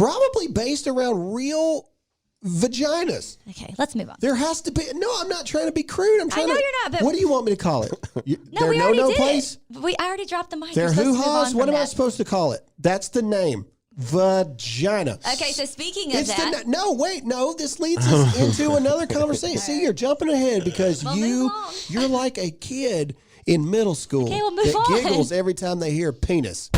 Probably based around real vaginas. Okay, let's move on. There has to be. No, I'm not trying to be crude. I'm trying I know to. you're not, but what do you want me to call it? No, we already did place? it. I already dropped the mic. They're hoo-haws. What am I supposed to call it? That's the name. Vagina. Okay, so speaking of that. No, this leads us into another conversation. See, you're jumping ahead because you're like a kid in middle school that giggles every time they hear penis.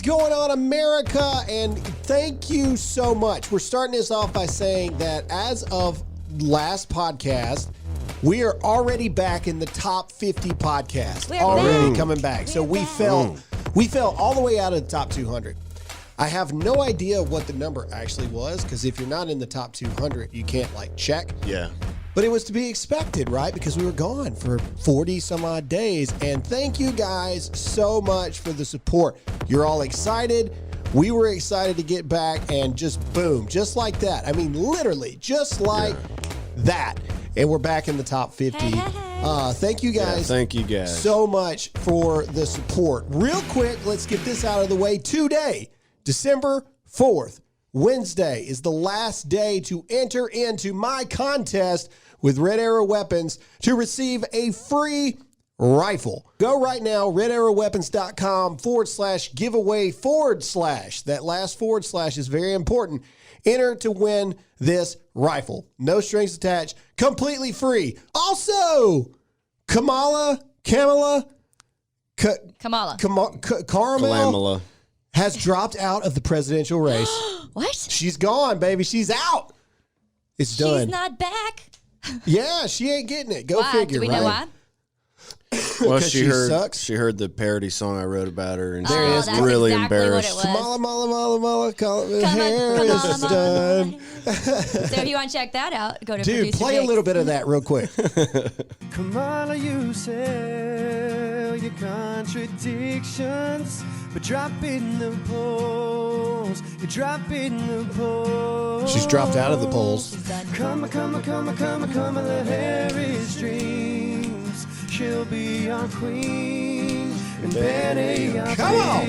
Going on, America, and thank you so much. We're starting this off by saying that as of last podcast, we are already back in the top 50 podcasts. Coming back. So we fell all the way out of the top 200. I have no idea what the number actually was, because if you're not in the top 200, you can't check. Yeah. But it was to be expected, right? Because we were gone for 40 some odd days. And thank you guys so much for the support. You're all excited. We were excited to get back, and just boom, just like that. I mean, literally, just like that. And we're back in the top 50. Thank you guys. Thank you guys so much for the support. Real quick, let's get this out of the way. Today, December 4th, Wednesday, is the last day to enter into my contest with Red Arrow Weapons to receive a free rifle. Go right now, redarrowweapons.com/giveaway/. That last / is very important. Enter to win this rifle. No strings attached. Completely free. Also, Kamala has dropped out of the presidential race. What? She's gone, baby. She's out. It's done. She's not back. Yeah, she ain't getting it. Go figure. Do we know why? Well, she sucks. heard the parody song I wrote about her, and there she was really embarrassed. Kamala, Harris done. So if you want to check that out, go to Dude, play a little bit of that real quick. Kamala, you sell your contradictions, but drop in the polls. You drop in the polls. She's dropped out of the polls. Kamala Harris dreams. She'll be our queen. And Benny, come on! But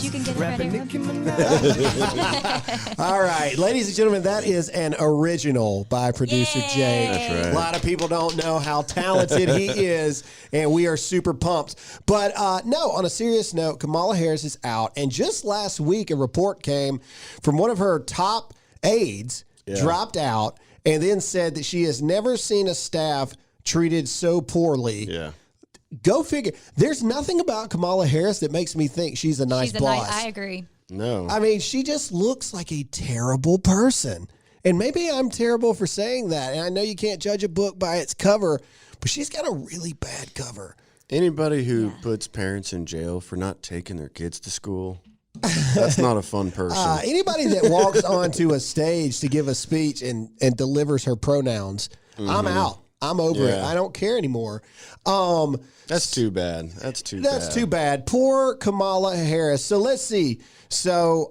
you can get it. All right, ladies and gentlemen, that is an original by producer Jake. That's right. A lot of people don't know how talented he is, and we are super pumped. But no, on a serious note, Kamala Harris is out. And just last week, a report came from one of her top aides, dropped out, and then said that she has never seen a staff treated so poorly. Yeah. Go figure. There's nothing about Kamala Harris that makes me think she's a nice boss. I agree. No. I mean, she just looks like a terrible person. And maybe I'm terrible for saying that. And I know you can't judge a book by its cover, but she's got a really bad cover. Anybody who puts parents in jail for not taking their kids to school, that's not a fun person. Anybody that walks onto a stage to give a speech and delivers her pronouns, I'm out. I'm over it. I don't care anymore. That's too bad. That's too bad. Poor Kamala Harris. So let's see. So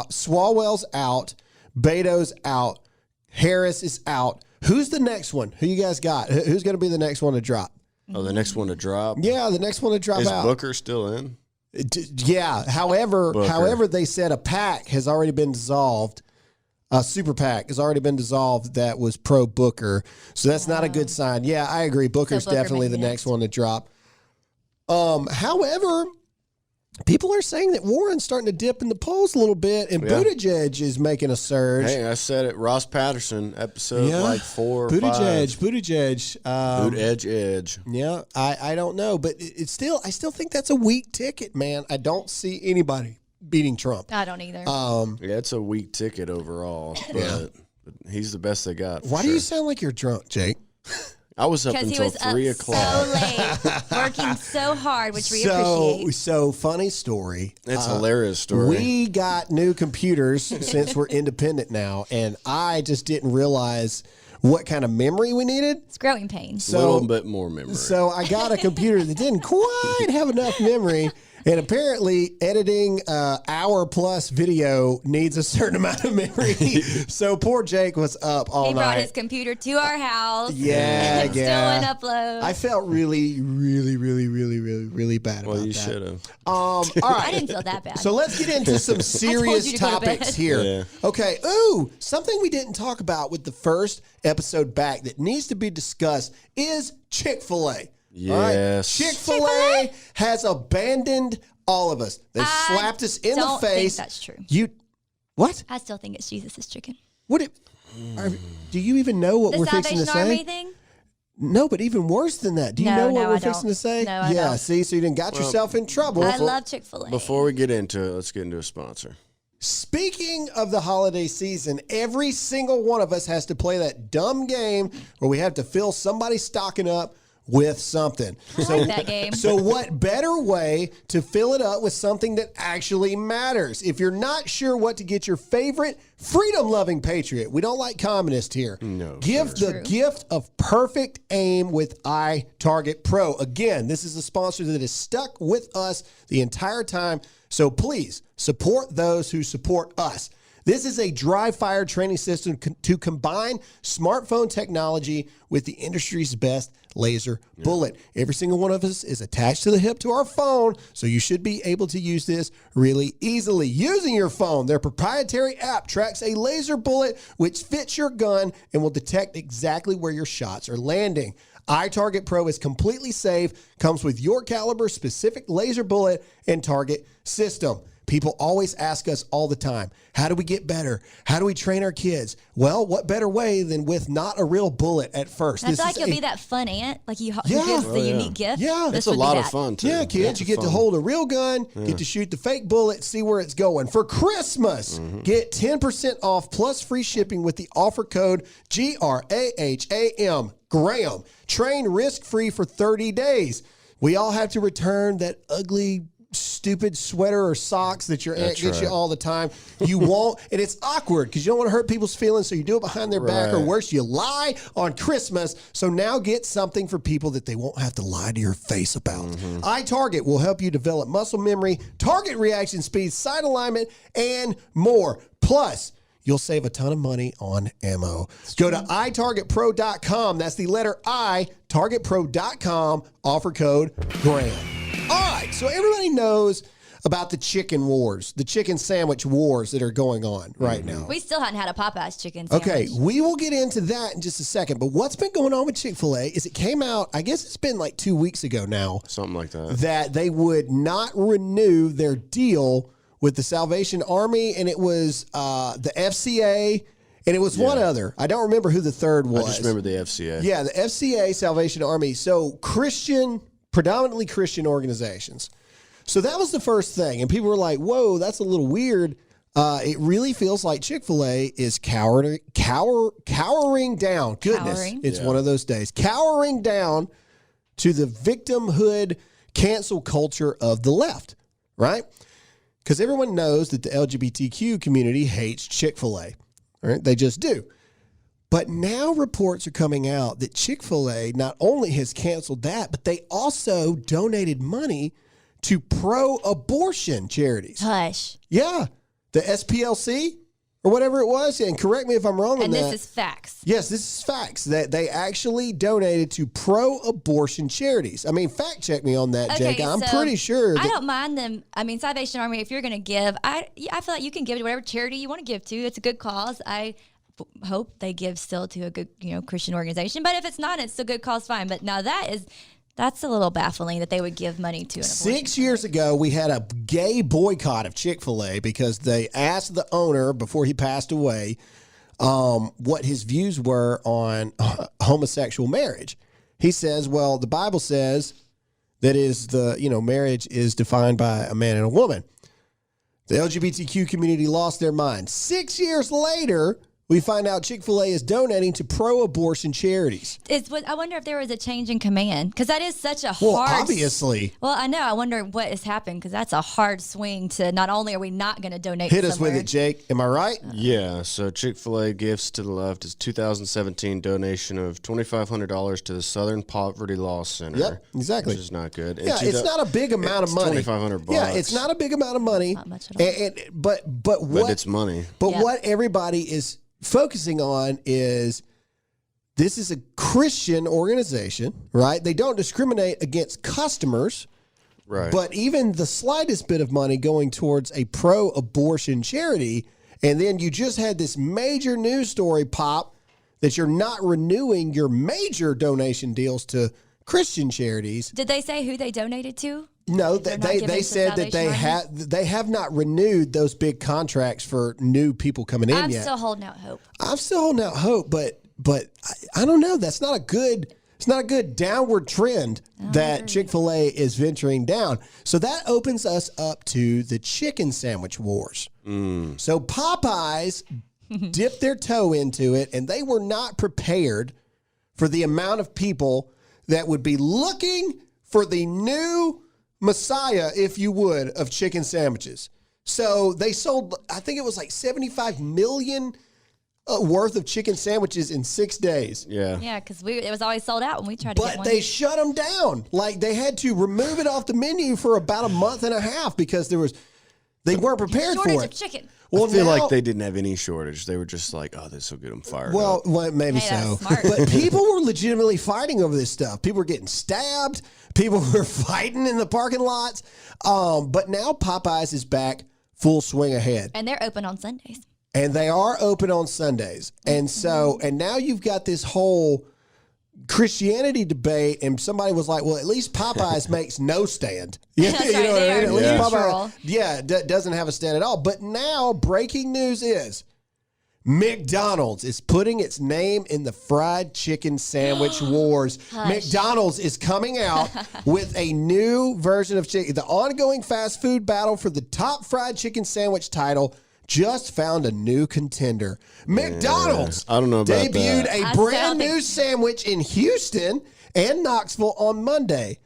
Swalwell's out. Beto's out. Harris is out. Who's the next one? Who you guys got? Who's going to be the next one to drop? Oh, the next one to drop? Yeah, the next one to drop out. Is Booker still in? Yeah. However, they said a PAC has already been dissolved. A super PAC has already been dissolved that was pro Booker. So that's not a good sign. Yeah, I agree. Booker's definitely the next one to drop. However, people are saying that Warren's starting to dip in the polls a little bit, and Buttigieg is making a surge. Hey, I said it. Ross Patterson, episode 4 or 5. Buttigieg. Buttigieg. Yeah, I don't know, but I still think that's a weak ticket, man. I don't see anybody beating Trump. I don't either. Yeah, it's a weak ticket overall, but he's the best they got. Why do you sound like you're drunk, Jake? I was up until 3 o'clock. So late, working so hard, which we appreciate. So funny story. It's a hilarious story. We got new computers since we're independent now, and I just didn't realize what kind of memory we needed. It's growing pains. A little bit more memory. So I got a computer that didn't quite have enough memory. And apparently, editing hour-plus video needs a certain amount of memory. So poor Jake was up all night. He brought his computer to our house. Yeah, Still in upload. I felt really, really, really, really, really, really bad about that. Well, you should have. All right. I didn't feel that bad. So let's get into some serious you to go to topics bed. here. Yeah. Okay. Ooh, something we didn't talk about with the first episode back that needs to be discussed is Chick-fil-A. Yes. Chick-fil-A has abandoned all of us. They slapped us in the don't face. think that's true. What? I still think it's Jesus' chicken. Do you even know what The we're fixing to Salvation say? Army thing? No, but even worse than that. Do you know what No, we're I don't. fixing to say? No, I yeah, don't. see, so you didn't got yourself in trouble. I love Chick-fil-A. Before we get into it, let's get into a sponsor. Speaking of the holiday season, every single one of us has to play that dumb game where we have to fill somebody's stocking up with something. I like that game. So what better way to fill it up with something that actually matters? If you're not sure what to get your favorite freedom-loving patriot, we don't like communists here. No, Give sir. the gift of perfect aim with iTarget Pro. Again, this is a sponsor that has stuck with us the entire time. So please support those who support us. This is a dry-fire training system to combine smartphone technology with the industry's best laser bullet. Every single one of us is attached to the hip to our phone, so you should be able to use this really easily. Using your phone, their proprietary app tracks a laser bullet which fits your gun and will detect exactly where your shots are landing. iTarget Pro is completely safe, comes with your caliber specific laser bullet and target system. People always ask us all the time, how do we get better? How do we train our kids? Well, what better way than with not a real bullet at first? I feel like you'll be that fun aunt, like who Yeah. gives the unique gift. Yeah. This It's a would be lot of that. fun, too. Yeah, kids, you get to hold a real gun, get to shoot the fake bullet, see where it's going. For Christmas, get 10% off plus free shipping with the offer code GRAHAM, Graham. Train risk-free for 30 days. We all have to return that ugly, stupid sweater or socks that your aunt gets you all the time. You won't, and it's awkward because you don't want to hurt people's feelings, so you do it behind their back, or Right. worse, you lie on Christmas. So now get something for people that they won't have to lie to your face about. iTarget will help you develop muscle memory, target reaction speed, sight alignment, and more. Plus, you'll save a ton of money on ammo. Go to itargetpro.com. That's the letter I, targetpro.com, offer code GRAHAM. All right, so everybody knows about the chicken wars, the chicken sandwich wars that are going on right now. We still hadn't had a Popeyes chicken sandwich. Okay, we will get into that in just a second. But what's been going on with Chick-fil-A is it came out, I guess it's been like 2 weeks ago now, Something like that. that they would not renew their deal with the Salvation Army, and it was the FCA, and it was one other. I don't remember who the third was. I just remember the FCA. Yeah, the FCA, Salvation Army. So predominantly Christian organizations. So that was the first thing. And people were like, whoa, that's a little weird. It really feels like Chick-fil-A is cowering down. Goodness, Cowering? it's one of those days. Cowering down to the victimhood cancel culture of the left, right? Because everyone knows that the LGBTQ community hates Chick-fil-A. Right? They just do. But now reports are coming out that Chick-fil-A not only has canceled that, but they also donated money to pro-abortion charities. Hush. Yeah. The SPLC or whatever it was. And correct me if I'm wrong on And that. this is facts. Yes, this is facts. That they actually donated to pro-abortion charities. I mean, fact check me on that, Jake. I'm so pretty sure. I don't mind them. I mean, Salvation Army, if you're going to give, I feel like you can give to whatever charity you want to give to. It's a good cause. I hope they give still to a good, Christian organization. But if it's not, it's a good cause, fine. But now that's a little baffling that they would give money to an abortion. 6 years ago, we had a gay boycott of Chick-fil-A because they asked the owner before he passed away what his views were on homosexual marriage. He says, well, the Bible says that marriage is defined by a man and a woman. The LGBTQ community lost their mind. 6 years later, we find out Chick-fil-A is donating to pro-abortion charities. I wonder if there was a change in command, because that is such a Well, hard. obviously. Well, I know. I wonder what has happened, because that's a hard swing to not only are we not going to donate. Hit us somewhere. with it, Jake. Am I right? Yeah, so Chick-fil-A Gifts to the Left is 2017 donation of $2,500 to the Southern Poverty Law Center. Yep, exactly. Which is not good. Yeah, it's not a big amount of money. $2,500. Yeah, it's not a big amount of money. Not much at all. But it's money. But Yeah. what everybody is focusing on is this is a Christian organization, right? They don't discriminate against customers. Right. But even the slightest bit of money going towards a pro-abortion charity, and then you just had this major news story pop that you're not renewing your major donation deals to Christian charities. Did they say who they donated to? No, They're not they giving to said that Salvation they have not renewed those big contracts for new people coming in I'm yet. still holding out hope. I'm still holding out hope, but I don't know. That's not a good. It's not a good downward trend that Chick-fil-A is venturing down. So that opens us up to the chicken sandwich wars. So Popeyes dipped their toe into it, and they were not prepared for the amount of people that would be looking for the new Messiah, if you would, of chicken sandwiches. So they sold, I think it was like 75 million worth of chicken sandwiches in 6 days. Yeah. Yeah, because it was always sold out when we tried to get But one. they shut them down. Like they had to remove it off the menu for about a month and a half because they weren't prepared Shortage for of it. chicken. Well, I feel now- like they didn't have any shortage. They were just like, oh, this will get them fired Well, up. maybe Hey, so. that's smart. But people were legitimately fighting over this stuff. People were getting stabbed. People were fighting in the parking lots. But now Popeyes is back full swing ahead. And they're open on Sundays. And they are open on Sundays. And so, and now you've got this whole Christianity debate, and somebody was like, well, at least Popeyes makes no stand. Yeah, That's right, they are At least neutral. Popeyes, doesn't have a stand at all. But now, breaking news is McDonald's is putting its name in the fried chicken sandwich wars. McDonald's is coming out with a new version of chicken. The ongoing fast food battle for the top fried chicken sandwich title just found a new contender. McDonald's I don't know about debuted that. a brand new sandwich in Houston and Knoxville on Monday.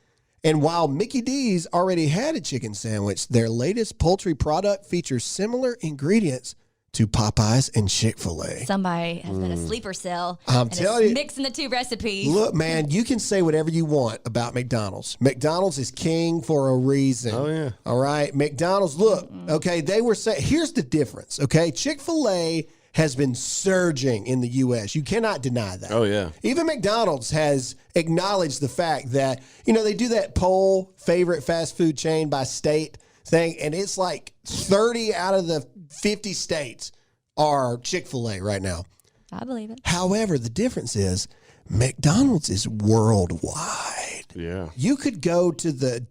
And while Mickey D's already had a chicken sandwich, their latest poultry product features similar ingredients to Popeyes and Chick-fil-A. Somebody has been a sleeper cell. I'm and telling is you. mixing the two recipes. Look, man, you can say whatever you want about McDonald's. McDonald's is king for a reason. Oh, yeah. All right. McDonald's, look, okay, they were saying, here's the difference, okay? Chick-fil-A has been surging in the U.S. You cannot deny that. Oh, yeah. Even McDonald's has acknowledged the fact that, they do that poll, favorite fast food chain by state thing, and it's like 30 out of the 50 states are Chick-fil-A right now. I believe it. However, the difference is McDonald's is worldwide. Yeah. You could go to the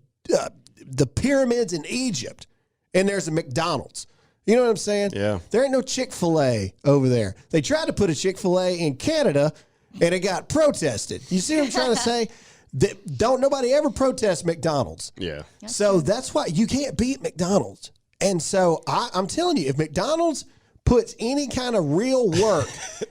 pyramids in Egypt, and there's a McDonald's. You know what I'm saying? Yeah. There ain't no Chick-fil-A over there. They tried to put a Chick-fil-A in Canada, and it got protested. You see what I'm trying to say? Don't nobody ever protest McDonald's. Yeah. So that's why you can't beat McDonald's. And so I'm telling you, if McDonald's puts any kind of real work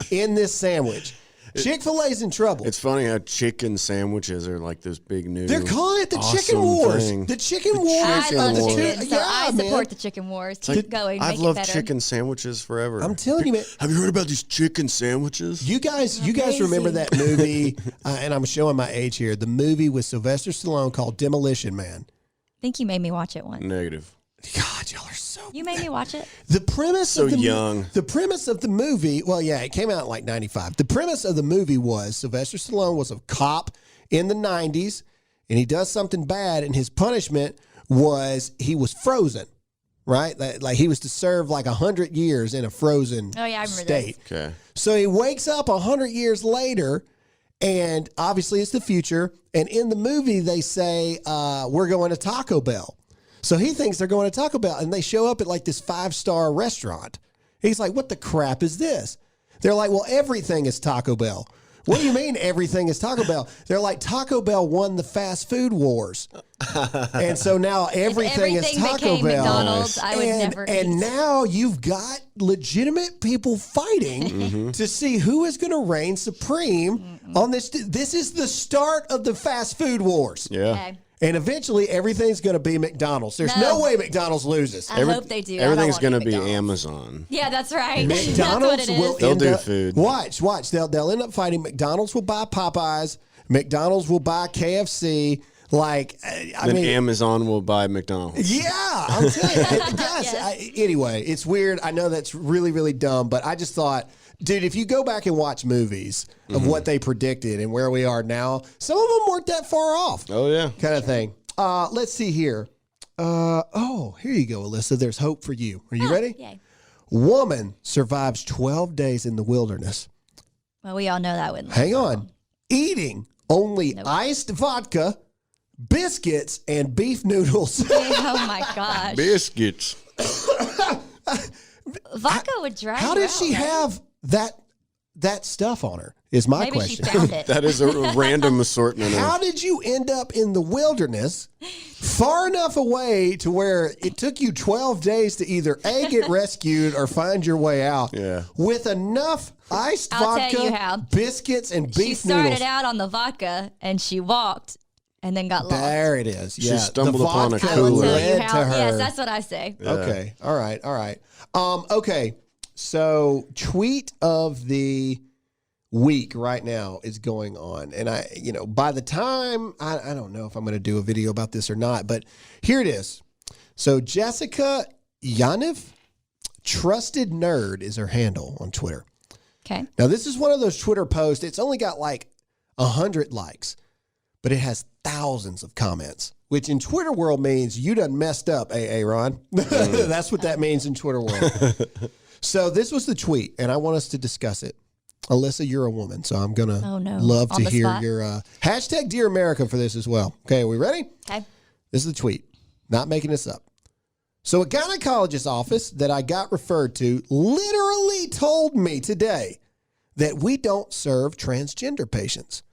in this sandwich, Chick-fil-A's in trouble. It's funny how chicken sandwiches are like this big new. They're calling it the awesome Chicken Wars. thing. The Chicken Wars. I Chicken love wars. chicken, so I man. support the chicken wars. It's like, Keep going. I've Make it loved better. chicken sandwiches forever. I'm telling you, man. Have you heard about these chicken sandwiches? You guys Crazy. remember that movie, and I'm showing my age here, the movie with Sylvester Stallone called Demolition Man. I think you made me watch it once. Negative. God, y'all are so You made me watch it. The premise So of the young. The premise of the movie, well, yeah, it came out in like 95. The premise of the movie was Sylvester Stallone was a cop in the 90s, and he does something bad, and his punishment was he was frozen, right? Like he was to serve like 100 years in a frozen Oh, yeah, I remember state. this. Okay. So he wakes up 100 years later, and obviously it's the future. And in the movie, they say, we're going to Taco Bell. So he thinks they're going to Taco Bell, and they show up at like this 5-star restaurant. He's like, what the crap is this? They're like, well, everything is Taco Bell. What do you mean everything is Taco Bell? They're like, Taco Bell won the fast food wars. And so now everything is Taco became Bell. McDonald's, I would never And eat. now you've got legitimate people fighting to see who is going to reign supreme on this. This is the start of the fast food wars. Yeah. Okay. And eventually everything's going to be McDonald's. There's no way McDonald's loses. I hope they do. Everything's going to be Amazon. Yeah, that's right. McDonald's that's what it will is. They'll end do up, food. Watch. They'll end up fighting. McDonald's will buy Popeyes. McDonald's will buy KFC. Like, I Then mean, Amazon will buy McDonald's. yeah, I'm telling you. Yes. Yes. Anyway, it's weird. I know that's really, really dumb, but I just thought, dude, if you go back and watch movies of what they predicted and where we are now, some of them weren't that far off. Oh, yeah. Kind of thing. Let's see here. Here you go, Alyssa. There's hope for you. Are you ready? Yay. Woman survives 12 days in the wilderness. Well, we all know that wouldn't. Hang on. Eating only iced vodka, biscuits, and beef noodles. Oh my gosh. Biscuits. Vodka would drive How you did out, she right? have that stuff on her? Is my Maybe question. she found it. That is a random assortment. How did you end up in the wilderness far enough away to where it took you 12 days to either A, get rescued or find your way out Yeah. with enough iced I'll vodka, tell you how. biscuits, and She beef started noodles? out on the vodka and she walked and then got lost. There it is. Yeah, stumbled the upon a vodka I will cooler. tell led you how. to her. Yes, that's what I say. Okay. All right. Okay. So tweet of the week right now is going on. And by the time, I don't know if I'm going to do a video about this or not, but here it is. So Jessica Yaniv, Trusted Nerd is her handle on Twitter. Okay. Now, this is one of those Twitter posts. It's only got like 100 likes, but it has thousands of comments, which in Twitter world means you done messed up, Ron. That's what that means in Twitter world. So this was the tweet, and I want us to discuss it. Alyssa, you're a woman, so I'm going to love On to the hear spot? your hashtag Dear America for this as well. Okay, are we ready? Okay. This is the tweet. Not making this up. So a gynecologist's office that I got referred to literally told me today that we don't serve transgender patients.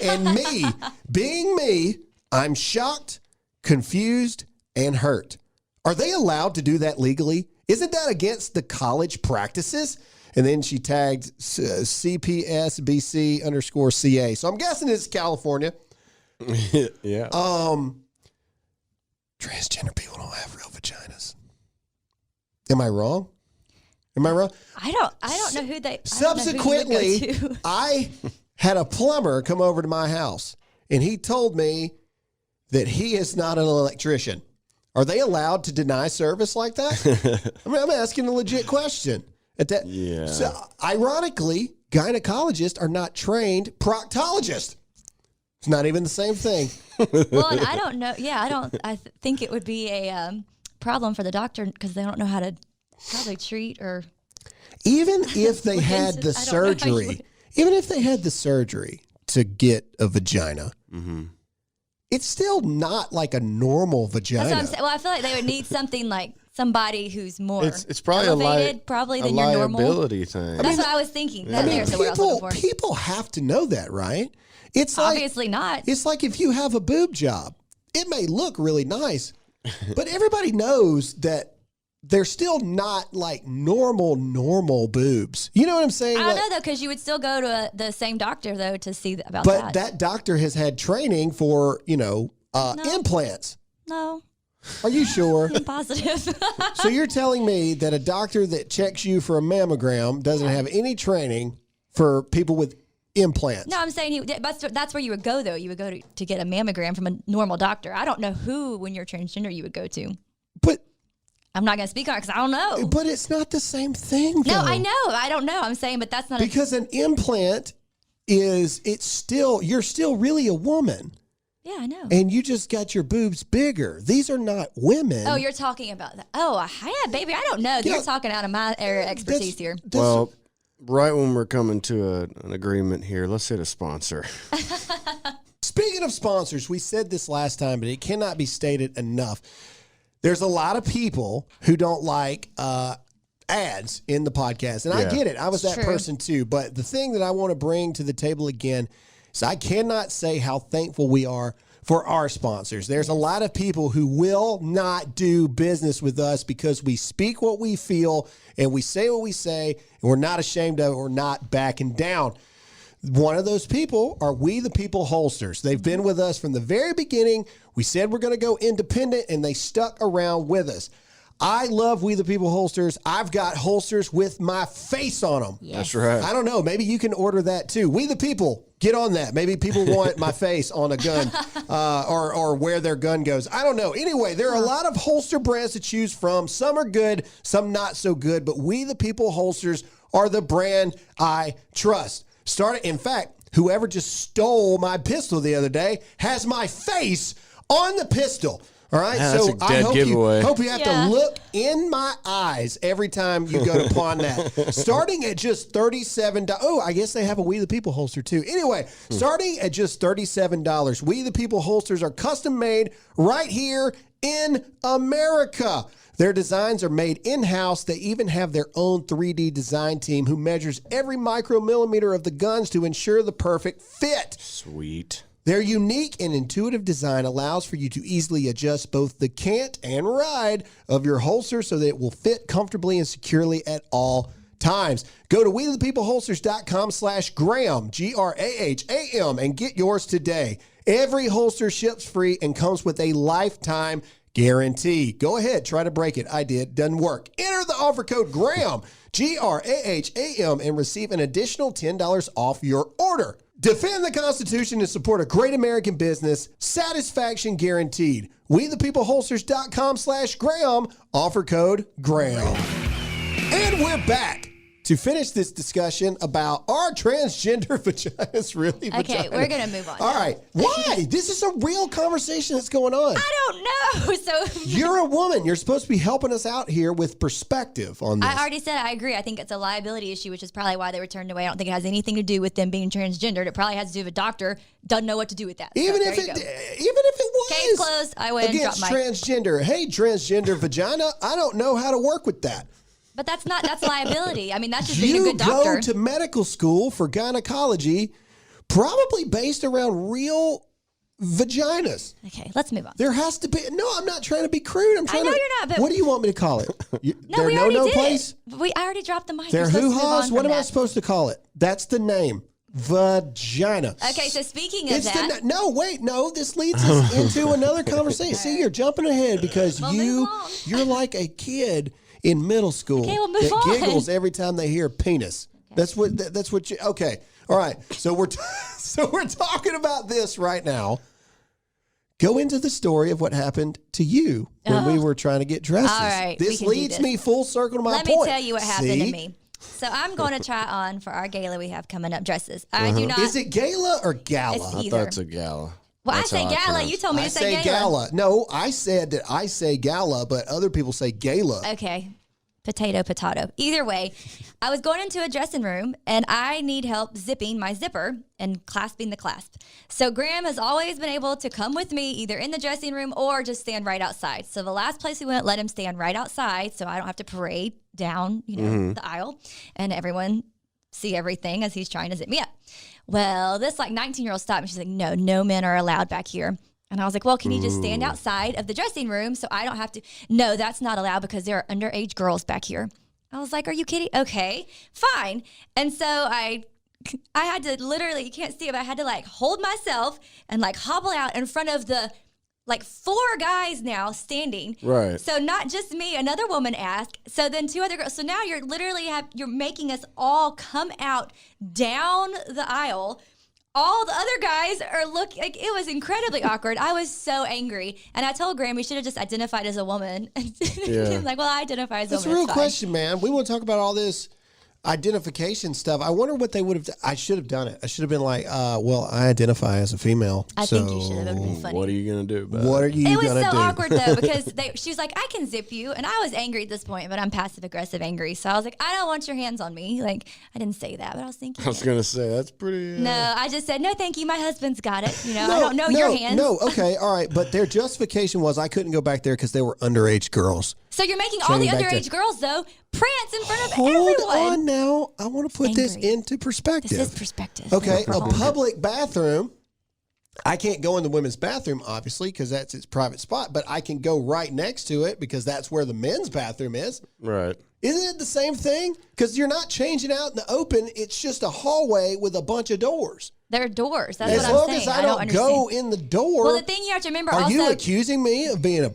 And me, being me, I'm shocked, confused, and hurt. Are they allowed to do that legally? Isn't that against the college practices? And then she tagged CPSBC_CA. So I'm guessing it's California. Yeah. Transgender people don't have real vaginas. Am I wrong? I don't know who they. Subsequently, I had a plumber come over to my house, and he told me that he is not an electrician. Are they allowed to deny service like that? I mean, I'm asking a legit question. Yeah. So, ironically, gynecologists are not trained proctologists. It's not even the same thing. Well, and I don't know. Yeah, I think it would be a problem for the doctor because they don't know how to probably treat or. Even if they had the I don't know how you surgery, would- even if they had the surgery to get a vagina, it's still not like a normal vagina. That's what I'm saying. Well, I feel like they would need something like somebody who's more It's probably elevated, probably a than your normal. liability thing. That's what I was thinking. There's the word I was looking for. people have to know that, right? It's like, Obviously not. It's like if you have a boob job, it may look really nice, but everybody knows that they're still not like normal boobs. You know what I'm saying? I don't know though, because you would still go to the same doctor though to see about But that. that doctor has had training for, implants. No, Are you sure? I'm positive. So you're telling me that a doctor that checks you for a mammogram doesn't have any training for people with implants? No, I'm saying that's where you would go though. You would go to get a mammogram from a normal doctor. I don't know who, when you're transgender, you would go to. But I'm not going to speak on it because I don't know. but it's not the same thing, though. No, I know. I don't know. I'm saying, but that's not Because an implant you're still really a woman. Yeah, I know. And you just got your boobs bigger. These are not women. Oh, you're talking about that. Oh, yeah, baby. I don't know. Yeah. You're talking out of my area of expertise here. Well, right when we're coming to an agreement here, let's hit a sponsor. Speaking of sponsors, we said this last time, but it cannot be stated enough. There's a lot of people who don't like ads in the podcast. And I get it. I was that person too. But the thing that I want to bring to the table again is I cannot say how thankful we are for our sponsors. There's a lot of people who will not do business with us because we speak what we feel and we say what we say, and we're not ashamed of it. We're not backing down. One of those people are We the People Holsters. They've been with us from the very beginning. We said we're going to go independent, and they stuck around with us. I love We the People Holsters. I've got holsters with my face on them. Yes. That's right. I don't know. Maybe you can order that too. We the People, get on that. Maybe people want my face on a gun or where their gun goes. I don't know. Anyway, there are a lot of holster brands to choose from. Some are good, some not so good, but We the People Holsters are the brand I trust. In fact, whoever just stole my pistol the other day has my face on the pistol. All right, that's so a I dead hope giveaway. you have to look in my eyes every time you go to pawn that. Starting at just $37. Oh, I guess they have a We the People holster too. Anyway, starting at just $37, We the People holsters are custom made right here in America. Their designs are made in-house. They even have their own 3D design team who measures every micromillimeter of the guns to ensure the perfect fit. Sweet. Their unique and intuitive design allows for you to easily adjust both the cant and ride of your holster so that it will fit comfortably and securely at all times. Go to WeThePeopleHolsters.com/Graham, Graham, and get yours today. Every holster ships free and comes with a lifetime guarantee. Go ahead, try to break it. I did. Doesn't work. Enter the offer code Graham, Graham, and receive an additional $10 off your order. Defend the Constitution and support a great American business. Satisfaction guaranteed. WeThePeopleHolsters.com/Graham. Offer code Graham. And we're back to finish this discussion about our transgender vaginas really vaginas. Okay, we're going to move on. All right. Why? This is a real conversation that's going on. I don't know. So You're a woman. You're supposed to be helping us out here with perspective on this. I already said I agree. I think it's a liability issue, which is probably why they were turned away. I don't think it has anything to do with them being transgendered. It probably has to do with a doctor doesn't know what to do with that. Even So if there you it go. was Case closed. I win. against Drop mic. transgender. Hey, transgender vagina, I don't know how to work with that. But that's liability. I mean, that's just being a You good doctor. go to medical school for gynecology, probably based around real vaginas. Okay, let's move on. There has to be. No, I'm not trying to be crude. I'm trying know to. you're not, but- What do you want me to call it? No, we already did place. it. I already dropped the mic. They're You're supposed to move hoo-haws. on What from am I that. supposed to call it? That's the name. Vagina. Okay, so speaking of that, No, this leads us into another conversation. See, you're jumping ahead because Well, move along. you're like a kid in middle school Okay, well, move that on. giggles every time they hear penis. That's what you. Okay, all right. So we're talking about this right now. Go into the story of what happened to you when we were trying to get dresses. All right, we this can do leads this. me full circle to my let point. me tell you what happened See? to me. So I'm going to try on for our gala we have coming up dresses. I do not. Is it gala or gala? It's I either. thought it's a gala. Well, That's I say how gala. pronounce You it. told me I to say say gala. No, I said that I say gala, but other people say gala. Okay. Potato. Either way, I was going into a dressing room and I need help zipping my zipper and clasping the clasp. So Graham has always been able to come with me either in the dressing room or just stand right outside. So the last place we went, let him stand right outside so I don't have to parade down, the aisle and everyone see everything as he's trying to zip me up. Well, this 19-year-old stopped me. She's like, no men are allowed back here. And I was like, well, can you just stand outside of the dressing room so I don't have to? No, that's not allowed because there are underage girls back here. I was like, are you kidding? Okay, fine. And so I had to literally, you can't see it, but I had to hold myself and hobble out in front of the 4 guys now standing. Right. So not just me, another woman asked. So then 2 other girls. So now you're literally you're making us all come out down the aisle. All the other guys are it was incredibly awkward. I was so angry. And I told Graham we should have just identified as a woman. Yeah. He's like, well, I identify as a That's a woman. real it's fine. question, man. We want to talk about all this identification stuff. I wonder what they would have. I should have done it. I should have been like, well, I identify as a female. I think you should have. It would have been funny. What are you gonna do about What are it? you It was gonna so do? awkward though because she was like, I can zip you, and I was angry at this point, but I'm passive aggressive angry, so I was like, I don't want your hands on me. I didn't say that, but I was thinking. I was gonna say that's pretty. No, I just said no, thank you. My husband's got it. I don't know your hands. No, okay, all right. But their justification was I couldn't go back there because they were underage girls. So you're making all the Training back underage girls, though, prance in front of Hold everyone. on now. I want to put this Angry. into perspective. This is perspective. Okay, a Hold on. public bathroom. I can't go in the women's bathroom, obviously, because that's its private spot, but I can go right next to it because that's where the men's bathroom is. Right. Isn't it the same thing? Because you're not changing out in the open. It's just a hallway with a bunch of doors. There are doors. That's As what I'm long saying. as I don't understand. go in the door. Well, the thing you have to remember are also. you accusing me of being a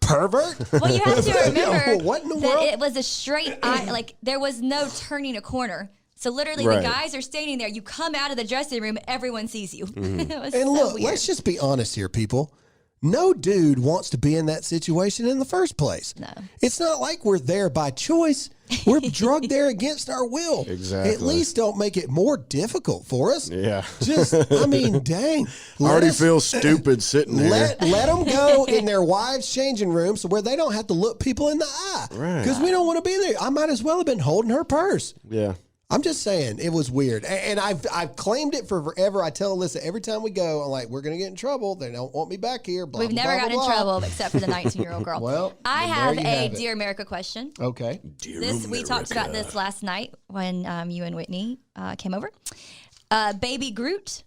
pervert? Well, you have to remember What in the that world? it was a straight eye. Like, there was no turning a corner. So literally, Right. the guys are standing there. You come out of the dressing room, everyone sees you. It was And so look, weird. let's just be honest here, people. No dude wants to be in that situation in the first place. No. It's not like we're there by choice. We're drugged there against our will. Exactly. At least don't make it more difficult for us. Yeah. Just, I mean, dang. I already us- feel stupid sitting here. Let them go in their wives' changing rooms where they don't have to look people in the eye. Right. Because we don't want to be there. I might as well have been holding her purse. Yeah. I'm just saying, it was weird. And I've claimed it for forever. I tell Alyssa every time we go, I'm like, we're going to get in trouble. They don't want me back here. Blah, We've blah, never blah, gotten blah, in blah. trouble except for the 19-year-old girl. Well, I then have there you a have it. Dear America question. Okay. We talked about this last night when you and Whitney came over. Baby Groot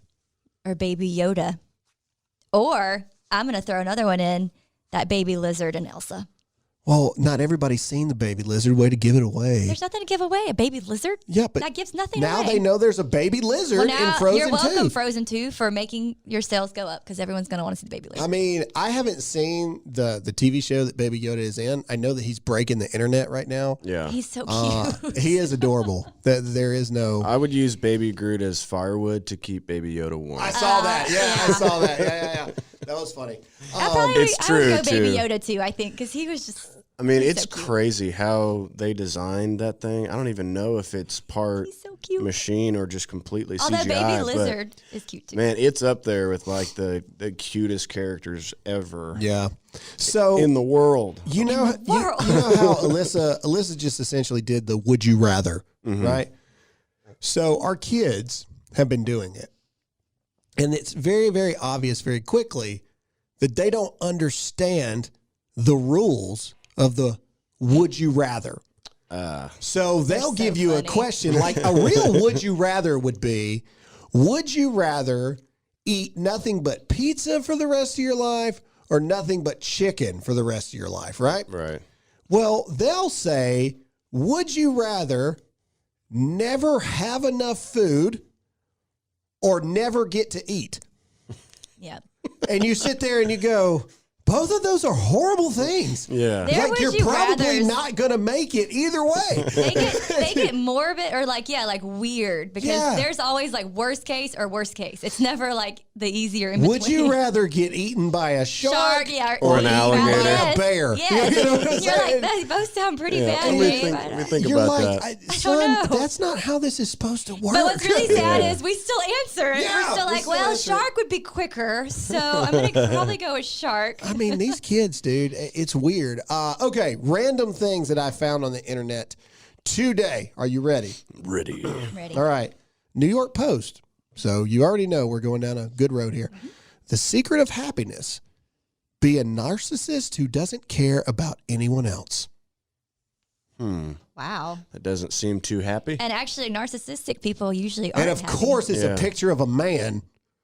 or Baby Yoda? Or I'm going to throw another one in, that Baby Lizard and Elsa. Well, not everybody's seen the baby lizard. Way to give it away. There's nothing to give away. A baby lizard? Yeah, but that gives nothing now away. they know there's a baby lizard Well, in now Frozen you're welcome, 2. Frozen 2, for making your sales go up because everyone's going to want to see the baby lizard. I mean, I haven't seen the TV show that Baby Yoda is in. I know that he's breaking the internet right now. Yeah. He's so cute. He is adorable. There is no. I would use Baby Groot as firewood to keep Baby Yoda warm. I saw that. Yeah, I saw that. Yeah. That was funny. It's I true, would go Baby too. Yoda too, I think, because he was just. I mean, He's it's so cute. crazy how they designed that thing. I don't even know if it's part He's so cute. machine or just completely Although CGI. Baby but, Lizard is cute too. man, it's up there with like the cutest characters ever Yeah. So in the world. you know, world. you know how Alyssa just essentially did the would you rather, right? So our kids have been doing it. And it's very, very obvious very quickly that they don't understand the rules of the would you rather. So they'll so give you a funny. question like a real would you rather would be, would you rather eat nothing but pizza for the rest of your life or nothing but chicken for the rest of your life, right? Right. Well, they'll say, would you rather never have enough food or never get to eat? Yeah. And you sit there and you go, both of those are horrible things. Yeah. There Like would you're you probably rathers. not going to make it either way. They get morbid or like weird because Yeah. there's always like worst case or worst case. It's never like the easier in Would between. you rather get eaten by a shark, yeah, Or an eat alligator. yes, a bear? Yes. You know what I'm You're saying? like, they both sound pretty Yeah. bad. Let me think You're about like, that. son, know. that's not how this is supposed to work. But what's really sad is we still answer it. Yeah, We're still we like, still well, answer shark would be quicker, so I'm going to probably go with shark. I mean, these kids, dude, it's weird. Okay, random things that I found on the internet today. Are you ready? Ready. Ready. All right. New York Post. So you already know we're going down a good road here. The secret of happiness: be a narcissist who doesn't care about anyone else. Wow. That doesn't seem too happy. And actually, narcissistic people usually aren't And of happy. course, it's Yeah. a picture of a man.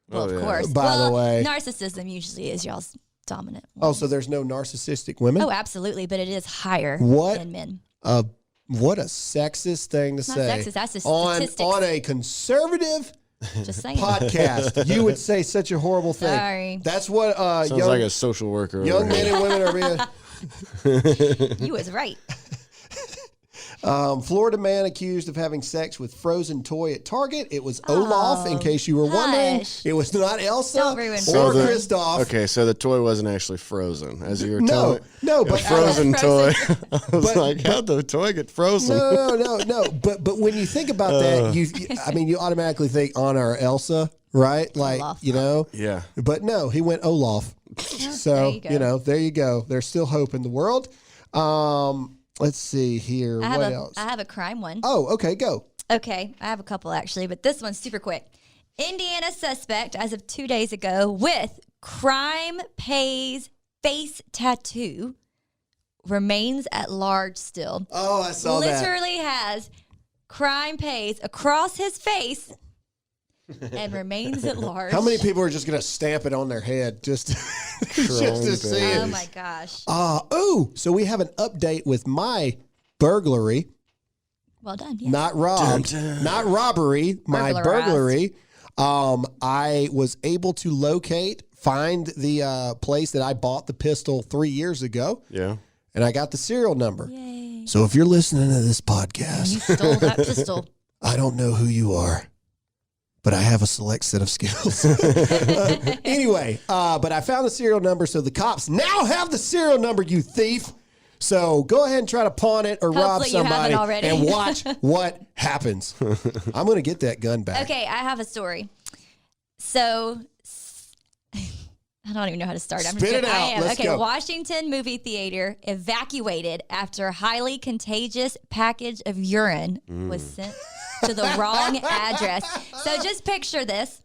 Well, Oh, of yeah. course. By the way. narcissism usually is y'all's dominant. Oh, so there's no narcissistic women? Oh, absolutely, but it is higher What? in men. What a sexist thing to Not say. sexist, that's just on statistics. on a conservative Just saying. podcast, you would say such a horrible thing. Sorry. That's what Sounds young, like a social worker. over young here. men and women are being. You was right. Florida man accused of having sex with frozen toy at Target. It was Olaf, in case you were wondering. hush. It was not Elsa Don't ruin or So the- Kristoff. Okay, so the toy wasn't actually frozen, as you were No, telling. no, A but frozen toy. Frozen. I was like, how'd the toy get frozen? No. But when you think about that, you automatically think Anna or Elsa, right? Like, Olaf. you know. Yeah. But no, he went Olaf. So, there you go. there you go. There's still hope in the world. Let's see here. What else? I have a crime one. Oh, okay, go. Okay, I have a couple actually, but this one's super quick. Indiana suspect as of 2 days ago with crime pays face tattoo remains at large still. Oh, I saw that. Literally has crime pays across his face and remains at large. How many people are just going to stamp it on their head just to see it? Oh, my gosh. So we have an update with my burglary. Well done. Yeah. Not robbed, not robbery, my burglary. I was able to find the place that I bought the pistol 3 years ago. Yeah. And I got the serial number. Yay. So if you're listening to this You podcast, stole that pistol. I don't know who you are, but I have a select set of skills. Anyway, but I found the serial number, so the cops now have the serial number, you thief. So go ahead and try to pawn it or rob Hopefully you haven't somebody already. and watch what happens. I'm going to get that gun back. Okay, I have a story. So, I don't even know how to start. Spit it out. I am. Let's Okay, go. Washington movie theater evacuated after highly contagious package of urine was sent to the wrong address. So just picture this.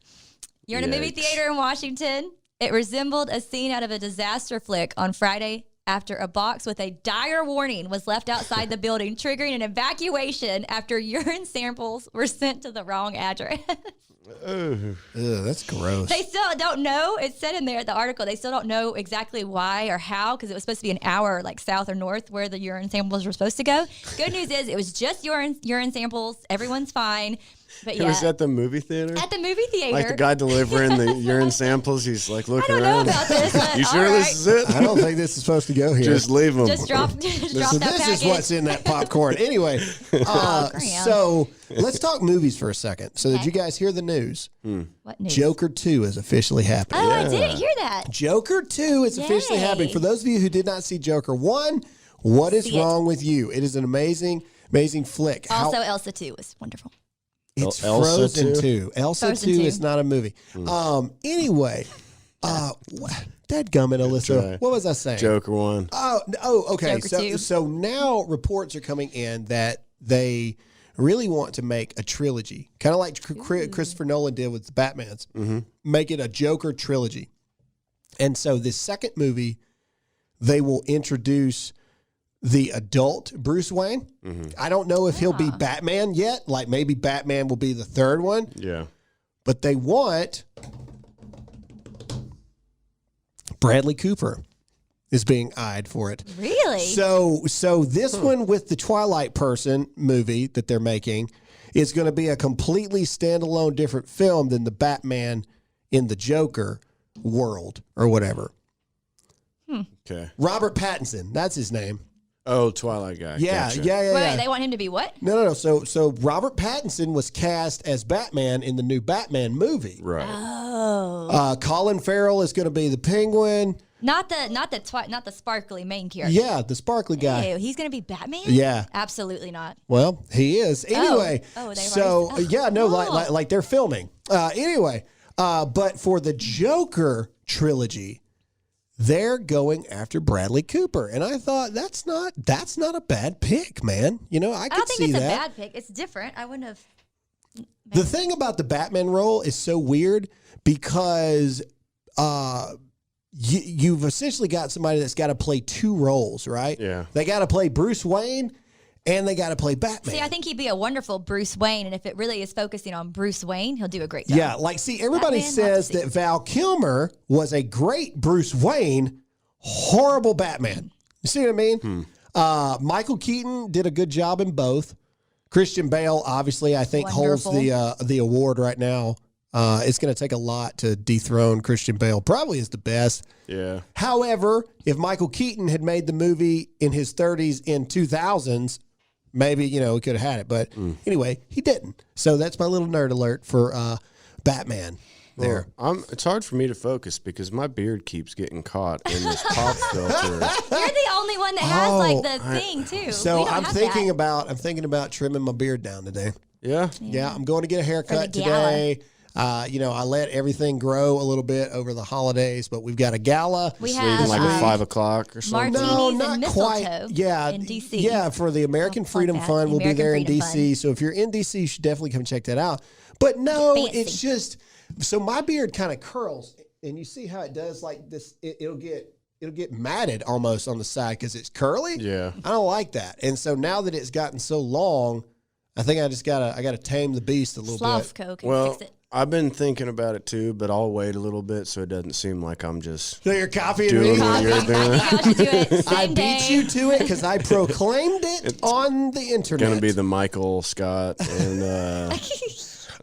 You're in a movie Yikes. theater in Washington. It resembled a scene out of a disaster flick on Friday after a box with a dire warning was left outside the building, triggering an evacuation after urine samples were sent to the wrong address. Ugh, that's gross. They still don't know. It said in there, the article, they still don't know exactly why or how, because it was supposed to be an hour like south or north where the urine samples were supposed to go. Good news is it was just urine samples. Everyone's fine. But It was at the movie theater? at the movie theater. Like the guy delivering the urine samples, he's like I looking don't know around. about this. But You sure all this right. is it? I don't think this is supposed to go here. Just leave them. Just drop so that this package. is what's in that popcorn. Anyway, Graham. so let's talk movies for a second. So did you guys hear the news? What news? Joker 2 is officially happening. Oh, I didn't hear that. Joker 2 is officially Yay. happening. For those of you who did not see Joker 1, what is See it. wrong with you? It is an amazing, amazing flick. Also, Elsa 2 was wonderful. It's Elsa Frozen 2? 2. Elsa Frozen 2 2. is not a movie. Anyway, dadgummit, Alyssa. Try. What was I saying? Joker 1. Okay. Joker 2. So now reports are coming in that they really want to make a trilogy, kind of like Christopher Nolan did with the Batmans. Make it a Joker trilogy. And so this second movie, they will introduce the adult Bruce Wayne. I don't know if he'll be Batman yet. Like maybe Batman will be the third one. Yeah. But they want Bradley Cooper is being eyed for it. Really? So this one with the Twilight Person movie that they're making is going to be a completely standalone different film than the Batman in the Joker world or whatever. Okay. Robert Pattinson, that's his name. Oh, Twilight guy. Yeah, Gotcha. Wait, they want him to be what? No. So Robert Pattinson was cast as Batman in the new Batman movie. Right. Oh. Colin Farrell is going to be the Penguin. Not the sparkly main character. Yeah, the sparkly guy. Ew, he's going to be Batman? Yeah. Absolutely not. Well, he is. Anyway, they've so already- yeah, no, Oh. like they're filming. Anyway, but for the Joker trilogy, they're going after Bradley Cooper, and I thought that's not a bad pick, man. You know, I I could don't think see it's that. a bad pick. It's different. I wouldn't have. The thing about the Batman role is so weird because you've essentially got somebody that's got to play two roles, right? Yeah. They got to play Bruce Wayne and they got to play Batman. See, I think he'd be a wonderful Bruce Wayne, and if it really is focusing on Bruce Wayne, he'll do a great job. Yeah, like, see, everybody Batman, says love to see. that Val Kilmer was a great Bruce Wayne, horrible Batman. You see what I mean? Michael Keaton did a good job in both. Christian Bale, obviously, I think Wonderful. holds the award right now. It's going to take a lot to dethrone Christian Bale. Probably is the best. Yeah. However, if Michael Keaton had made the movie in his 30s in 2000s, maybe, he could have had it. But anyway, he didn't. So that's my little nerd alert for Batman there. It's hard for me to focus because my beard keeps getting caught in this pop filter. You're the only one that has like the thing too. So We don't I'm have thinking that. about trimming my beard down today. Yeah. Yeah, I'm going to get a haircut For the gala. today. I let everything grow a little bit over the holidays, but we've got a gala. We Leaving have like 5 o'clock or something. Martinis No, and not mistletoe quite. Yeah, in DC. Yeah, for the American I'll plug Freedom that. Fund, The we'll be American there in Freedom DC. Fund. So if you're in DC, you should definitely come check that out. But no, Fancy. it's just so my beard kind of curls, and you see how it does like this. It'll get it'll get matted almost on the side because it's curly. Yeah. I don't like that. And so now that it's gotten so long, I think I gotta tame the beast a little Sloth bit. Coke and Well, fix it. I've been thinking about it too, but I'll wait a little bit so it doesn't seem like I'm just So you're copying doing me. what you're I doing. think y'all should do it same I day. beat you to it because I proclaimed it on the internet. Gonna be the Michael Scott and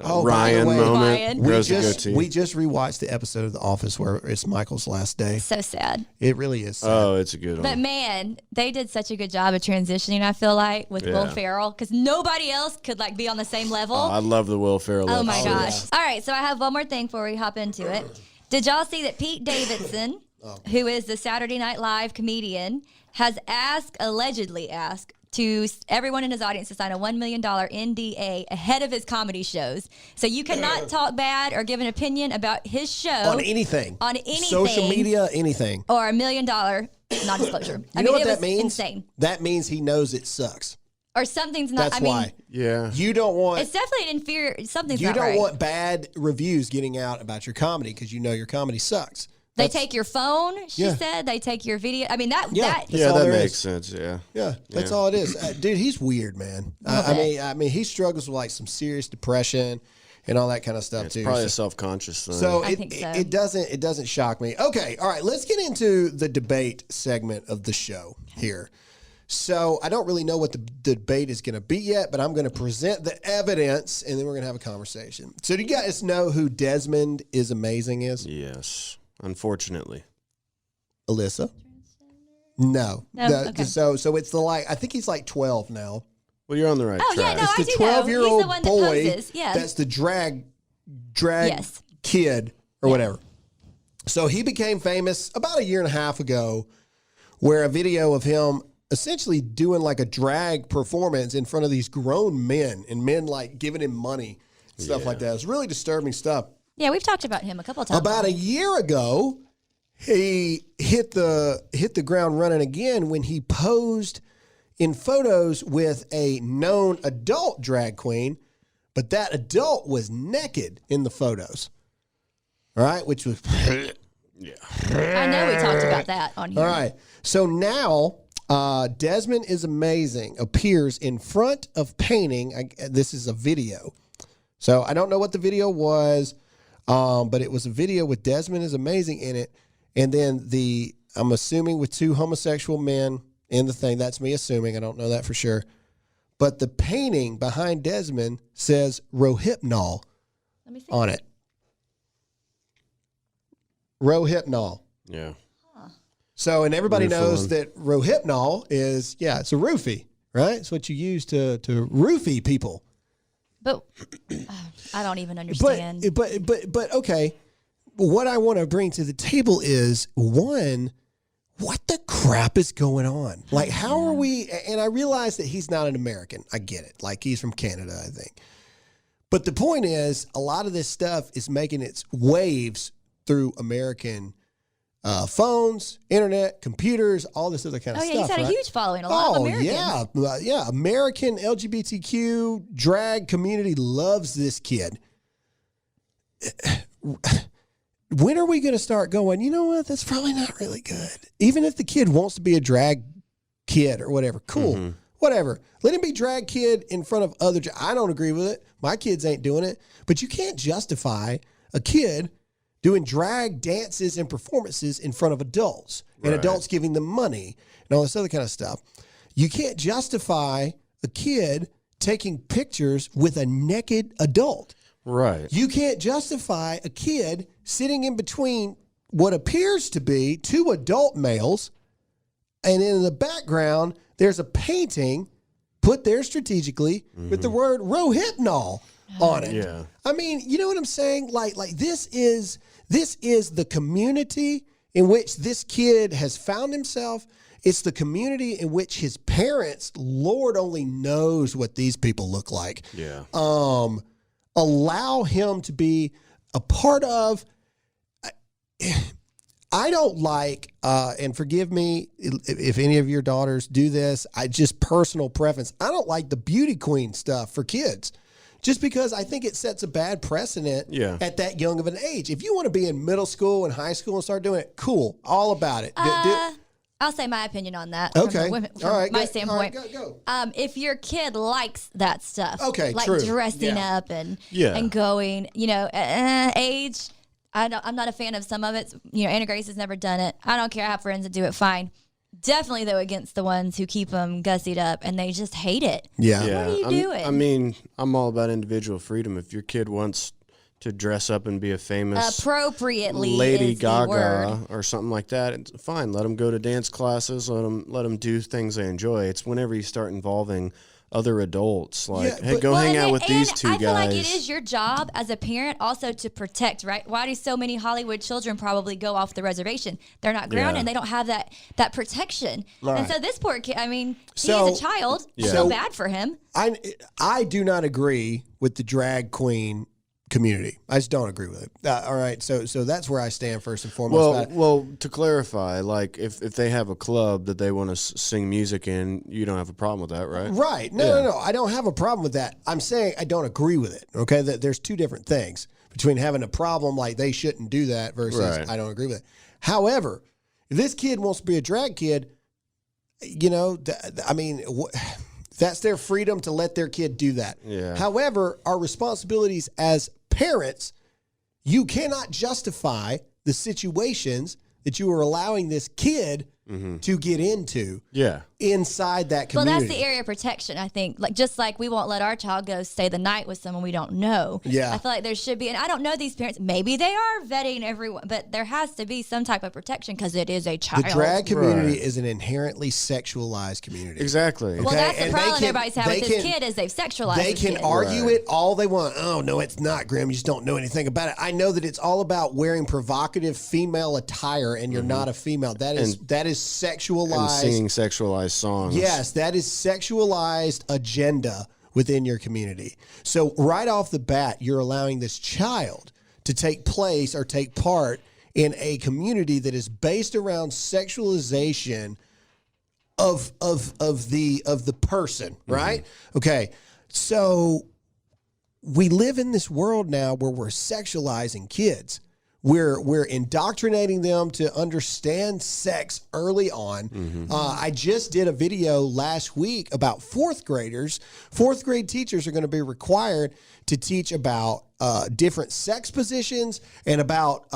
Oh, by the Ryan way, moment. Ryan. Grows a goatee. we just rewatched the episode of The Office where it's Michael's last day. So sad. It really is sad. Oh, it's a good But one. man, they did such a good job of transitioning, I feel like, with Will Yeah. Ferrell, because nobody else could like be on the same level. I love the Will Ferrell. Oh my episode. gosh. All right, so I have one more thing before we hop into it. Did y'all see that Pete Davidson, who is the Saturday Night Live comedian, has allegedly asked to everyone in his audience to sign a $1 million NDA ahead of his comedy shows. So you cannot talk bad or give an opinion about his show. On anything. On anything. Social media, anything. Or $1 million non-disclosure. You know what it that was means? insane. That means he knows it sucks. Or something's not, That's why. Yeah. You don't want it's definitely an inferior, something's you not don't right. want bad reviews getting out about your comedy because you know your comedy sucks. They That's- take your phone, she Yeah. said. They take your video. I mean, that Yeah. that Yeah, all that there makes is. sense. Yeah. Yeah, that's Yeah. all it is. Dude, he's weird, man. I mean, he struggles with like some serious depression and all that kind of stuff It's too. probably a So- self-conscious thing. So I it, think so. it doesn't shock me. Okay, all right, let's get into the debate segment of the show here. So I don't really know what the debate is going to be yet, but I'm going to present the evidence and then we're going to have a conversation. So do you guys know who Desmond is Amazing is? Yes. Unfortunately. Alyssa? No. No? Okay. So it's the I think he's like 12 now. Well, you're on the right Oh, yeah, track. no, It's I the do know. 12-year-old He's the one that boy poses. Yeah. that's the drag Yes. kid or whatever. So he became famous about a year and a half ago where a video of him essentially doing like a drag performance in front of these grown men and men like giving him money, stuff like that. It's really disturbing stuff. Yeah, we've talked about him a couple of times. About a year ago, he hit the ground running again when he posed in photos with a known adult drag queen, but that adult was naked in the photos. All right, which was I know we talked about that on here. all right. So now Desmond is Amazing appears in front of painting. This is a video. So I don't know what the video was, but it was a video with Desmond is Amazing in it. And then I'm assuming with two homosexual men in the thing. That's me assuming. I don't know that for sure. But the painting behind Desmond says Rohypnol Let me see. on it. Rohypnol. Yeah. So, and everybody knows Roofing. that Rohypnol is, it's a roofie, right? It's what you use to roofie people. But I don't even understand. But okay. What I want to bring to the table is one, what the crap is going on? Like, how are we? And I realize that he's not an American. I get it. Like, he's from Canada, I think. But the point is, a lot of this stuff is making its waves through American phones, internet, computers, all this other kind of oh, yeah, stuff. he's had a right? huge following. A lot of Americans. Yeah. American LGBTQ drag community loves this kid. When are we going to start going, you know what, that's probably not really good. Even if the kid wants to be a drag kid or whatever, cool, whatever. Let him be drag kid in front of other. I don't agree with it. My kids ain't doing it. But you can't justify a kid doing drag dances and performances in front of adults and adults giving them money and all this other kind of stuff. You can't justify a kid taking pictures with a naked adult. Right. You can't justify a kid sitting in between what appears to be two adult males, and in the background, there's a painting put there strategically with the word Rohypnol on it. Yeah. I mean, you know what I'm saying? Like this is the community in which this kid has found himself. It's the community in which his parents, Lord only knows what these people look like. Yeah. Allow him to be a part of. I don't like, and forgive me if any of your daughters do this, I just personal preference. I don't like the beauty queen stuff for kids. just because I think it sets a bad precedent at that young of an age. If you want to be in middle school and high school and start doing it, cool, all about it. I'll say my opinion on that. Okay. From all right. my standpoint. All right, go. If your kid likes that stuff, like true. dressing up and going, age, I'm not a fan of some of it. Anna Grace has never done it. I don't care. I have friends that do it fine. Definitely, though, against the ones who keep them gussied up and they just hate it. Yeah. What are you doing? I mean, I'm all about individual freedom. If your kid wants to dress up and be a famous appropriately Lady is Gaga the word. or something like that, it's fine. Let them go to dance classes. Let them do things they enjoy. It's whenever you start involving other adults, like, hey, go hang out with these two guys. I feel like it is your job as a parent also to protect, right? Why do so many Hollywood children probably go off the reservation? They're not grounded and they don't have that protection. Right. And so this poor kid, I mean, he's a child. I feel bad for him. I do not agree with the drag queen community. I just don't agree with it. All right, so that's where I stand first and foremost. Well, to clarify, like if they have a club that they want to sing music in, you don't have a problem with that, right? Right. No, I don't have a problem with that. I'm saying I don't agree with it. Okay, there's two different things between having a problem like they shouldn't do that versus I don't agree with it. However, if this kid wants to be a drag kid, that's their freedom to let their kid do that. Yeah. However, our responsibilities as parents, you cannot justify the situations that you are allowing this kid to get into inside that community. Well, that's the area of protection, I think. Just like we won't let our child go stay the night with someone we don't know. Yeah. I feel like there should be, and I don't know these parents, maybe they are vetting everyone, but there has to be some type of protection because it is a child. The drag community is an inherently sexualized community. Exactly. Well, that's the problem everybody's having with this kid is they've sexualized They can kid. argue it all they want. Oh, no, it's not, Graham. You just don't know anything about it. I know that it's all about wearing provocative female attire and you're not a female. That is sexualized. And singing sexualized songs. Yes, that is sexualized agenda within your community. So right off the bat, you're allowing this child to take place or take part in a community that is based around sexualization of the person, right? Okay. So we live in this world now where we're sexualizing kids. We're indoctrinating them to understand sex early on. I just did a video last week about fourth graders. Fourth grade teachers are going to be required to teach about different sex positions and about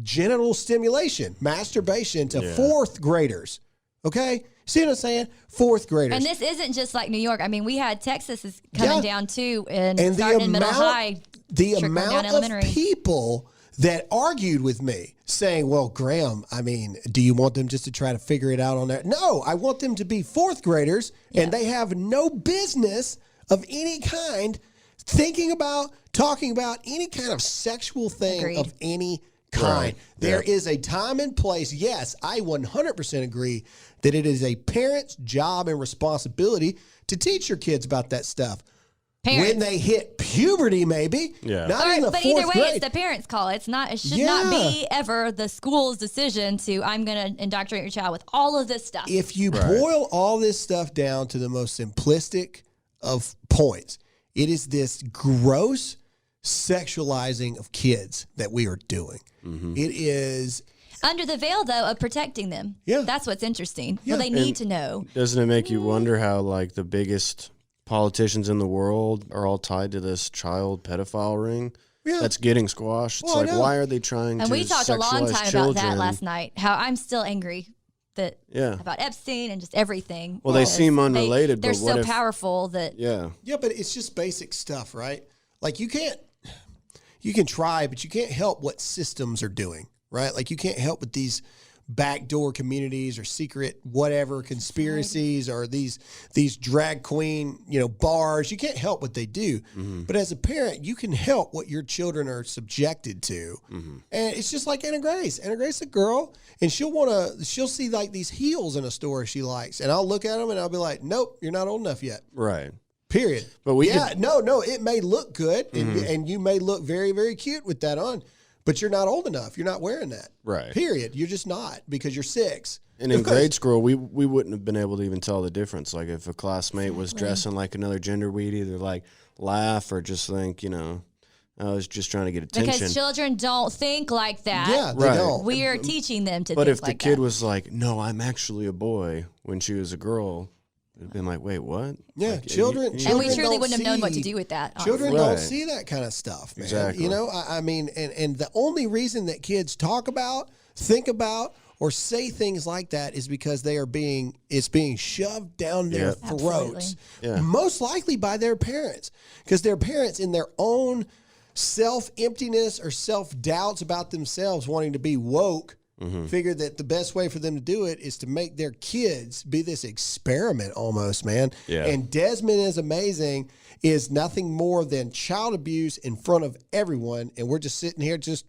genital stimulation, masturbation to fourth graders. Okay? See what I'm saying? Fourth graders. And this isn't just like New York. I mean, we had Texas is coming down too, and starting in middle high. The amount of people that argued with me saying, well, Graham, I mean, do you want them just to try to figure it out on there? No, I want them to be fourth graders and they have no business of any kind talking about any kind of sexual thing of any kind. Right. There is a time and place. Yes, I 100% agree that it is a parent's job and responsibility to teach your kids about that stuff. Parents. When they hit puberty, maybe. Yeah. Not in the but fourth either way, grade. it's the parents' call. It should not be ever the school's decision to, I'm going to indoctrinate your child with all of this stuff. If you boil all this stuff down to the most simplistic of points, it is this gross sexualizing of kids that we are doing. It is under the veil, though, of protecting them. Yeah. That's what's interesting. Yeah. Well, they need to know. Doesn't it make you wonder how, like, the biggest politicians in the world are all tied to this child pedophile ring that's getting squashed? It's like, why are they trying to And we talked a long time children? About that last night, how I'm still angry about Epstein and just everything. Well, they seem unrelated, they're but what so if, powerful that... Yeah, but it's just basic stuff, right? Like, you can try, but you can't help what systems are doing, right? Like, you can't help with these backdoor communities or secret whatever conspiracies or these drag queen bars. You can't help what they do, but as a parent you can help what your children are subjected to. And it's just like Anna Grace is a girl and she'll see like these heels in a store she likes, and I'll look at them and I'll be like, nope, you're not old enough yet. Right. Period. But it may look good and you may look very, very cute with that on, but you're not old enough. You're not wearing that. Right. Period. You're just not because you're 6. And in grade school, we wouldn't have been able to even tell the difference. Like if a classmate was dressing like another gender, we'd either like laugh or just think, I was just trying to get attention. Because children don't think like that. Yeah, they don't. We are teaching them to But think if the like kid that. was like, no, I'm actually a boy when she was a girl, it would have been like, wait, what? Yeah, Like, children. And we children truly don't wouldn't have known what to see- do with that. Children honestly. don't Right. see that kind of stuff, man. Exactly. I mean, and the only reason that kids talk about, think about, or say things like that is because it's being shoved down their Yep. throats, Yeah. most likely by their parents, because their parents, in their own self-emptiness or self-doubts about themselves, wanting to be woke, figure that the best way for them to do it is to make their kids be this experiment almost, man. Yeah. And Desmond is Amazing is nothing more than child abuse in front of everyone, and we're just sitting here just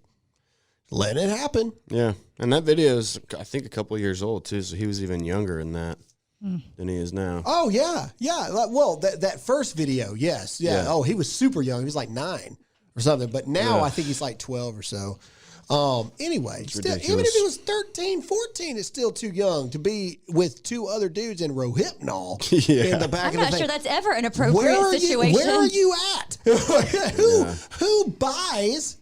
letting it happen. Yeah. And that video is, I think, a couple of years old, too. So he was even younger in that than he is now. Oh, yeah. Yeah. Well, that first video, yes. Yeah. Yeah. Oh, he was super young. He was like 9 or something. But now Yeah. I think he's like 12 or so. Anyway, still, even ridiculous. if he was 13, 14, it's still too young to be with 2 other dudes in Rohypnol in the back I'm of the not thing. sure that's ever an appropriate Where situation. are you at? Who buys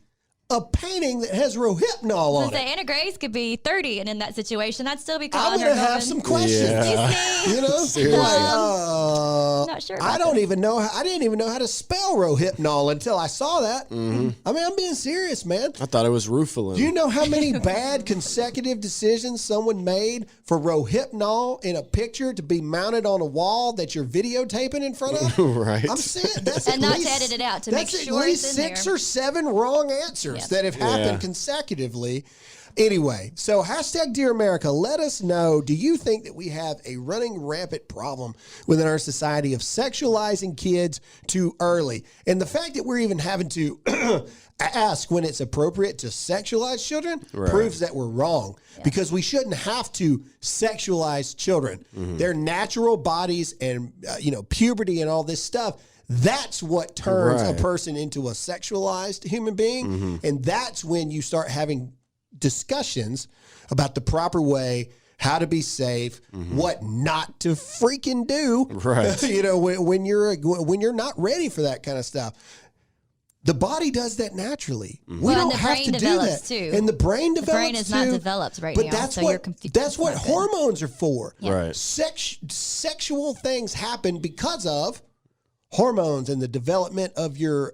a painting that has Rohypnol on it? Anna Grace could be 30 and in that situation, that'd still be I'm calling going her to have going, some questions. Yeah. You know, Seriously. not sure about I don't even know. I didn't even know how to spell Rohypnol until I saw that. Mm-hmm. I mean, I'm being serious, man. I thought it was Rufalin. Do you know how many bad consecutive decisions someone made for Rohypnol in a picture to be mounted on a wall that you're videotaping in front of? Right. I'm saying that's And at not least, to edit it out, to make that's sure at least it's in 6 there. or 7 wrong answers Yes. that have happened consecutively. Anyway, so hashtag Dear America, let us know, do you think that we have a running rampant problem within our society of sexualizing kids too early? And the fact that we're even having to ask when it's appropriate to sexualize children proves that we're wrong, because we shouldn't have to sexualize children. Their natural bodies and, puberty and all this stuff, that's what turns a person into a sexualized human being. And that's when you start having discussions about the proper way, how to be safe, what not to freaking do. Right. When you're not ready for that kind of stuff. The body does that naturally. We Well, don't and the have brain to do develops that. too. And the brain develops brain is not too, developed right but now, that's so what you're confused. that's what It's not good. hormones are for. Right. Sexual things happen because of hormones and the development of your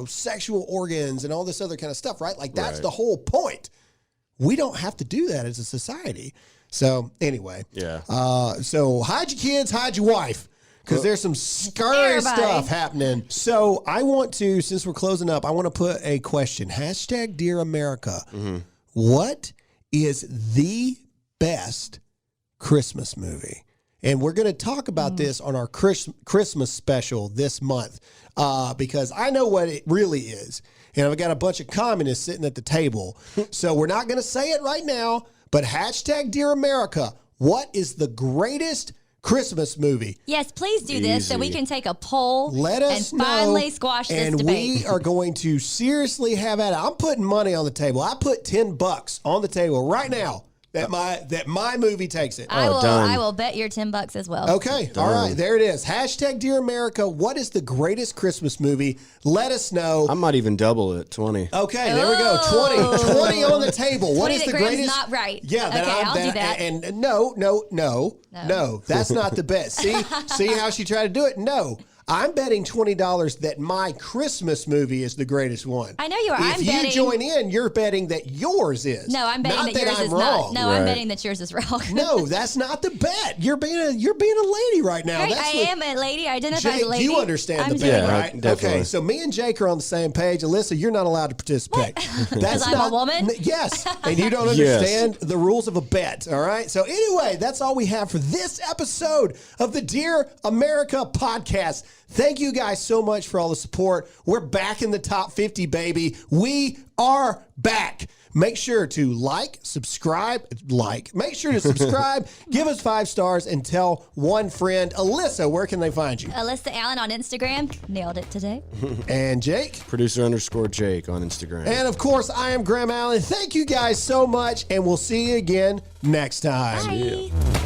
sexual organs and all this other kind of stuff, right? Like that's Right. the whole point. We don't have to do that as a society. So anyway, Yeah. so hide your kids, hide your wife, because there's some scary Everybody. stuff happening. So I want to, since we're closing up, I want to put a question. Hashtag Dear America. What is the best Christmas movie? And we're going to talk about this on our Christmas special this month, because I know what it really is. And I've got a bunch of communists sitting at the table. So we're not going to say it right now, but hashtag Dear America, what is the greatest Christmas movie? Yes, please do this so we Easy. can take a poll Let us and know. finally squash this and debate. we are going to seriously have at it. I'm putting money on the table. I put $10 on the table right now that my movie takes it. I will. done. I will bet your $10 as well. Okay. All right. There it is. Hashtag Dear America. What is the greatest Christmas movie? Let us know. I might even double it, 20. Okay. There we go. 20 on the table. What 20 is the that Graham's greatest? not right. Yeah. Okay, I'll do that. And no. That's not the bet. See how she tried to do it? No. I'm betting $20 that my Christmas movie is the greatest one. I know you are. If I'm you betting- join in, you're betting that yours is. No, I'm betting not that yours I'm is wrong. not. No, I'm Right. betting that yours is wrong. No, that's not the bet. You're being a lady right now. Right, That's I what- am a lady. I identify as Jake, a lady. you understand I'm the doing bet, it. Yeah, right? definitely. Okay, so me and Jake are on the same page. Alyssa, you're not allowed to participate. That's I'm a woman? Yes, and you don't Yes. understand the rules of a bet, all right? So anyway, that's all we have for this episode of the Dear America podcast. Thank you guys so much for all the support. We're back in the top 50, baby. We are back. Make sure to subscribe, give us 5 stars, and tell one friend. Alyssa, where can they find you? Alyssa Allen on Instagram. Nailed it today. And Jake? Producer_Jake on Instagram. And of course, I am Graham Allen. Thank you guys so much, and we'll see you again next time. Bye.